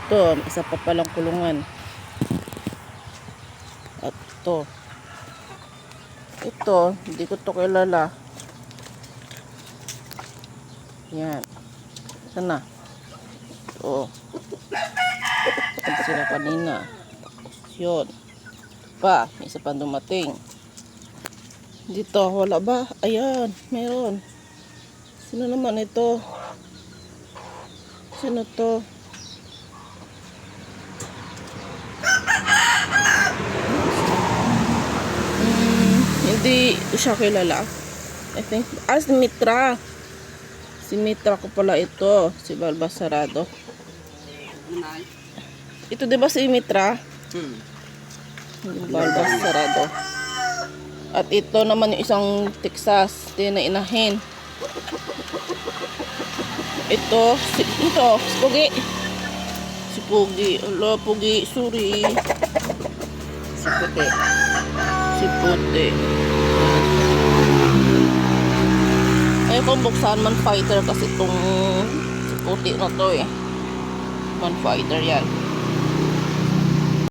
Ito, isa pa palang kulungan. At ito, hindi ko to kilala. Yan. Sana. Ito. Ito sila kanina. Yun. May isa pa dumating. Dito, wala ba? Ayan, meron. Sino naman ito? Sino to? Hindi siya kilala. I think, si Mitra. Si Mitra ko pala ito. Si Balbasarado. Ito diba si Mitra? Balbasarado. At ito naman yung isang Texas. Ito na inahin. Ito, si Pugi. Si Pugi. Hello, Pugi. Sorry. Si Puti. Si Puti. Ayaw kong buksan, man fighter kasi itong si Puti na to eh. Man fighter yan.